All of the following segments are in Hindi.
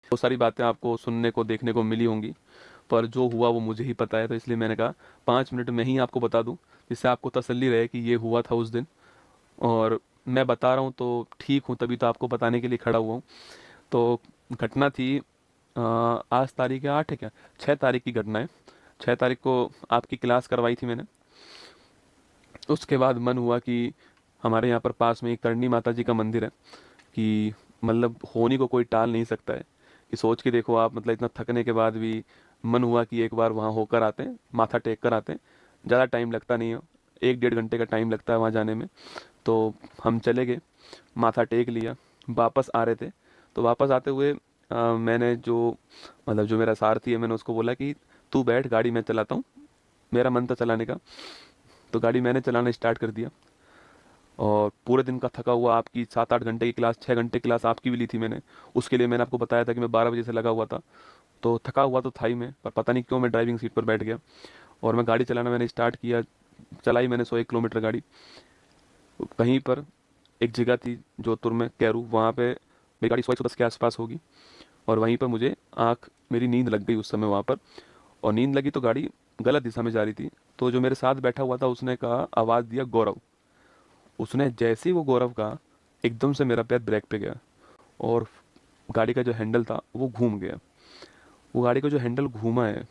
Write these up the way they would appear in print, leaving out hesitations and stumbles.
बहुत सारी बातें आपको सुनने को देखने को मिली होंगी, पर जो हुआ वो मुझे ही पता है, तो इसलिए मैंने कहा 5 मिनट में ही आपको बता दूं, जिससे आपको तसल्ली रहे कि ये हुआ था उस दिन। और मैं बता रहा हूँ तो ठीक हूँ, तभी तो आपको बताने के लिए खड़ा हुआ हूँ। तो घटना थी, आज तारीख है 8 है क्या, 6 तारीख की घटना है। 6 तारीख को आपकी क्लास करवाई थी मैंने। उसके बाद मन हुआ कि हमारे यहाँ पर पास में एक करणी माता जी का मंदिर है, कि मतलब होनी को कोई टाल नहीं सकता है। कि सोच के देखो आप, मतलब इतना थकने के बाद भी मन हुआ कि एक बार वहाँ होकर आते हैं, माथा टेक कर आते हैं। ज़्यादा टाइम लगता नहीं है, 1 डेढ़ घंटे का टाइम लगता है वहाँ जाने में। तो हम चले गए, माथा टेक लिया, वापस आ रहे थे। तो वापस आते हुए मैंने जो, मतलब जो मेरा सारथी है, मैंने उसको बोला कि तू बैठ, गाड़ी मैं चलाता हूँ। मेरा मन था चलाने का, तो गाड़ी मैंने चलाना स्टार्ट कर दिया। और पूरे दिन का थका हुआ, आपकी 7 8 घंटे की क्लास, 6 घंटे क्लास आपकी भी ली थी मैंने। उसके लिए मैंने आपको बताया था कि मैं 12 बजे से लगा हुआ था। तो थका हुआ तो था ही मैं, पर पता नहीं क्यों मैं ड्राइविंग सीट पर बैठ गया और मैं गाड़ी चलाना मैंने स्टार्ट किया। चलाई मैंने 101 किलोमीटर गाड़ी। कहीं पर एक जगह थी जोधपुर में, कैरू, वहाँ पे मेरी गाड़ी 100 110 के आसपास होगी। और वहीं पर मुझे मेरी नींद लग गई उस समय वहाँ पर। और नींद लगी तो गाड़ी गलत दिशा में जा रही थी। तो जो मेरे साथ बैठा हुआ था उसने कहा, आवाज़ दिया, गौरव। उसने जैसे ही वो गौरव कहा, एकदम से मेरा पैर ब्रेक पे गया और गाड़ी का जो हैंडल था वो घूम गया। वो गाड़ी का जो हैंडल घूमा है,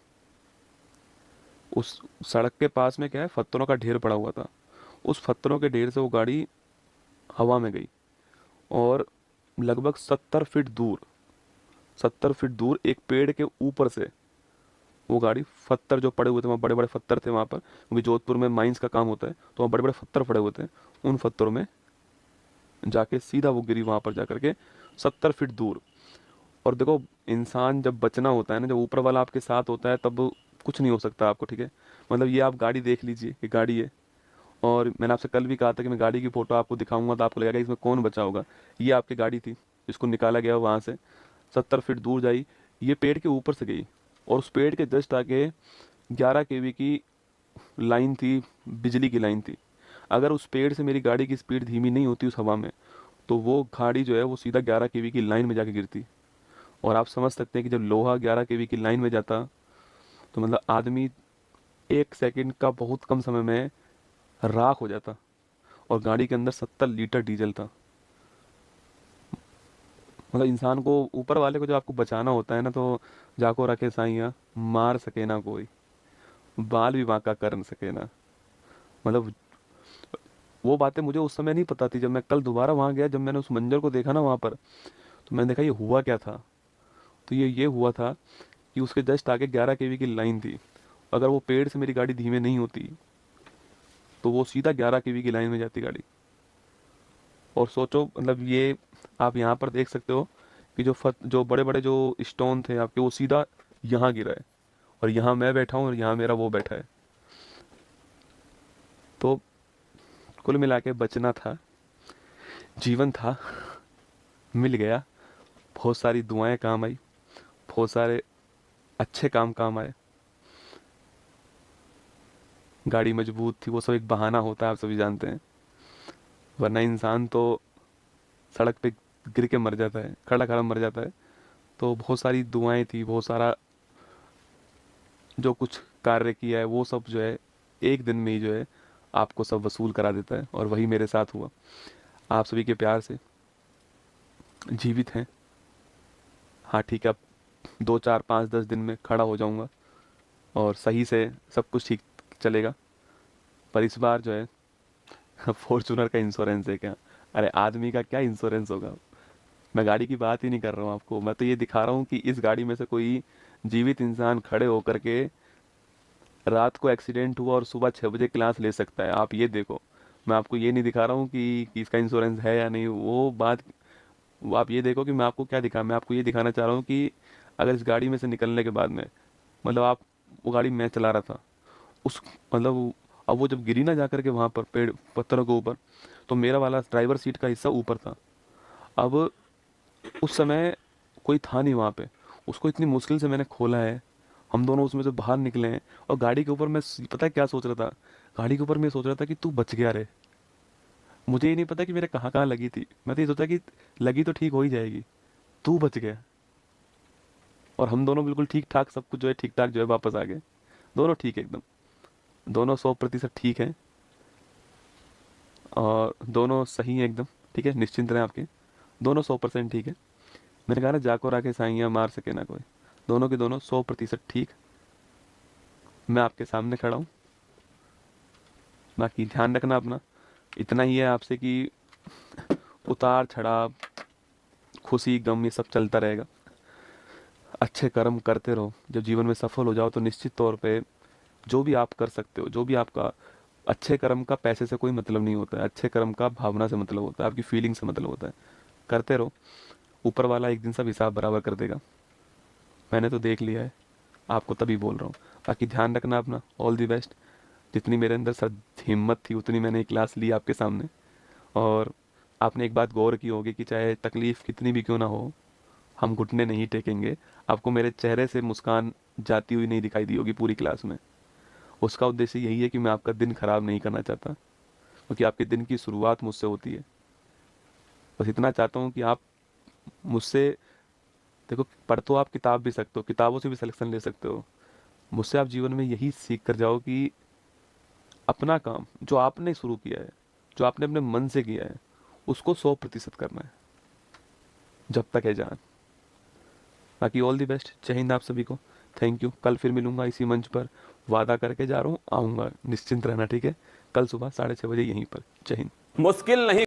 उस सड़क के पास में क्या है, पत्थरों का ढेर पड़ा हुआ था। उस पत्थरों के ढेर से वो गाड़ी हवा में गई और लगभग 70 फीट दूर, 70 फीट दूर एक पेड़ के ऊपर से वो गाड़ी, पत्थर जो पड़े हुए थे वहाँ, बड़े बड़े पत्थर थे वहाँ पर, क्योंकि जोधपुर में माइंस का काम होता है, तो वहाँ बड़े बड़े पत्थर पड़े हुए थे। उन पत्थरों में जाके सीधा वो गिरी वहाँ पर जा करके, 70 फीट दूर। और देखो, इंसान जब बचना होता है ना, जब ऊपर वाला आपके साथ होता है, तब कुछ नहीं हो सकता आपको, ठीक है। मतलब ये आप गाड़ी देख लीजिए कि गाड़ी है। और मैंने आपसे कल भी कहा था कि मैं गाड़ी की फ़ोटो आपको दिखाऊंगा तो आपको लगेगा कि इसमें कौन बचा होगा। ये आपकी गाड़ी थी, इसको निकाला गया वहाँ से, 70 फीट दूर जाई, ये पेड़ के ऊपर से गई। और उस पेड़ के जस्ट आगे 11 kV की लाइन थी, बिजली की लाइन थी। अगर उस पेड़ से मेरी गाड़ी की स्पीड धीमी नहीं होती उस हवा में, तो वो गाड़ी जो है वो सीधा 11 kV की लाइन में जाके गिरती। और आप समझ सकते हैं कि जब लोहा 11 kV की लाइन में जाता, तो मतलब आदमी 1 सेकंड का बहुत कम समय में राख हो जाता। और गाड़ी के अंदर 70 लीटर डीजल था। मतलब इंसान को, ऊपर वाले को जब आपको बचाना होता है ना, तो जाको रखे साइया, मार सके ना कोई, बाल भी बांका कर न सके ना। मतलब वो बातें मुझे उस समय नहीं पता थी। जब मैं कल दोबारा वहां गया, जब मैंने उस मंजर को देखा ना वहां पर, तो मैंने देखा ये हुआ क्या था। तो ये हुआ था कि उसके जस्ट आगे 11 kV की लाइन थी। अगर वो पेड़ से मेरी गाड़ी धीमे नहीं होती, तो वो सीधा 11 kV की लाइन में जाती गाड़ी। और सोचो, मतलब ये आप यहाँ पर देख सकते हो कि जो बड़े बड़े जो स्टोन थे आपके, वो सीधा यहाँ गिरा है। और यहाँ मैं बैठा हूँ और यहाँ मेरा वो बैठा है। तो कुल मिला के बचना था, जीवन था, मिल गया। बहुत सारी दुआएं काम आई, बहुत सारे अच्छे काम काम आए। गाड़ी मजबूत थी, वो सब एक बहाना होता है, आप सभी जानते हैं। वरना इंसान तो सड़क पे गिर के मर जाता है, खड़ा खड़ा मर जाता है। तो बहुत सारी दुआएं थी, बहुत सारा जो कुछ कार्य किया है वो सब जो है, एक दिन में ही जो है आपको सब वसूल करा देता है। और वही मेरे साथ हुआ। आप सभी के प्यार से जीवित हैं। हाँ ठीक है, अब 2 4 5 10 दिन में खड़ा हो जाऊंगा और सही से सब कुछ ठीक चलेगा। पर इस बार जो है फॉर्चूनर का इंश्योरेंस है क्या? अरे आदमी का क्या इंश्योरेंस होगा। मैं गाड़ी की बात ही नहीं कर रहा हूँ आपको, मैं तो ये दिखा रहा हूँ कि इस गाड़ी में से कोई जीवित इंसान खड़े होकर के रात को एक्सीडेंट हुआ और सुबह 6 बजे क्लास ले सकता है। आप ये देखो, मैं आपको ये नहीं दिखा रहा हूँ कि इसका इंश्योरेंस है या नहीं, वो बात। वो आप ये देखो कि मैं आपको क्या दिखा, मैं आपको ये दिखाना चाह रहा हूँ कि अगर इस गाड़ी में से निकलने के बाद में, मतलब आप, वो गाड़ी मैं चला रहा था उस, मतलब अब वो जब गिरी ना जाकर के वहाँ पर पेड़ पत्थरों के ऊपर, तो मेरा वाला ड्राइवर सीट का हिस्सा ऊपर था। अब उस समय कोई था नहीं वहाँ पे। उसको इतनी मुश्किल से मैंने खोला है, हम दोनों उसमें से बाहर निकले हैं। और गाड़ी के ऊपर मैं पता है क्या सोच रहा था? गाड़ी के ऊपर मैं सोच रहा था कि तू बच गया रे। मुझे ये नहीं पता कि मेरे कहाँ कहाँ लगी थी, मैं तो ये सोचा कि लगी तो ठीक हो ही जाएगी, तू बच गया। और हम दोनों बिल्कुल ठीक ठाक, सब कुछ जो है ठीक ठाक जो है वापस आ गए। दोनों ठीक है एकदम, दोनों 100% ठीक है, और दोनों सही हैं एकदम। ठीक है, निश्चिंत रहें आपके, दोनों 100% ठीक है। मैंने कहा ना, जाको राके साइयाँ मार सके ना कोई। दोनों के दोनों 100% ठीक। मैं आपके सामने खड़ा हूँ। बाकी ध्यान रखना अपना, इतना ही है आपसे कि उतार चढ़ाव, खुशी गम ये सब चलता रहेगा। अच्छे कर्म करते रहो, जब जीवन में सफल हो जाओ तो निश्चित तौर पे जो भी आप कर सकते हो, जो भी आपका, अच्छे कर्म का पैसे से कोई मतलब नहीं होता है, अच्छे कर्म का भावना से मतलब होता है, आपकी फीलिंग से मतलब होता है। करते रहो, ऊपर वाला एक दिन सब हिसाब बराबर कर देगा। मैंने तो देख लिया है, आपको तभी बोल रहा हूँ। बाकी ध्यान रखना अपना, ऑल दी बेस्ट। जितनी मेरे अंदर सर हिम्मत थी उतनी मैंने एक क्लास ली आपके सामने। और आपने एक बात गौर की होगी कि चाहे तकलीफ़ कितनी भी क्यों ना हो, हम घुटने नहीं टेकेंगे। आपको मेरे चेहरे से मुस्कान जाती हुई नहीं दिखाई दी होगी पूरी क्लास में। उसका उद्देश्य यही है कि मैं आपका दिन खराब नहीं करना चाहता, क्योंकि आपके दिन की शुरुआत मुझसे होती है। बस इतना चाहता हूँ कि आप मुझसे, देखो, पढ़ तो आप किताब भी सकते हो, किताबों से भी सिलेक्शन ले सकते हो। मुझसे आप जीवन में यही सीख कर जाओ कि अपना काम जो आपने शुरू किया है, जो आपने अपने मन से किया है, उसको 100% करना है, जब तक है जान। बाकी ऑल दी बेस्ट, जय हिंद आप सभी को। Thank you. कल फिर मिलूंगा इसी मंच पर, वादा करके जा रहा हूँ, आऊँगा, निश्चिंत रहना। ठीक है, कल सुबह 6:30 बजे यहीं पर। जय हिंद। मुश्किल नहीं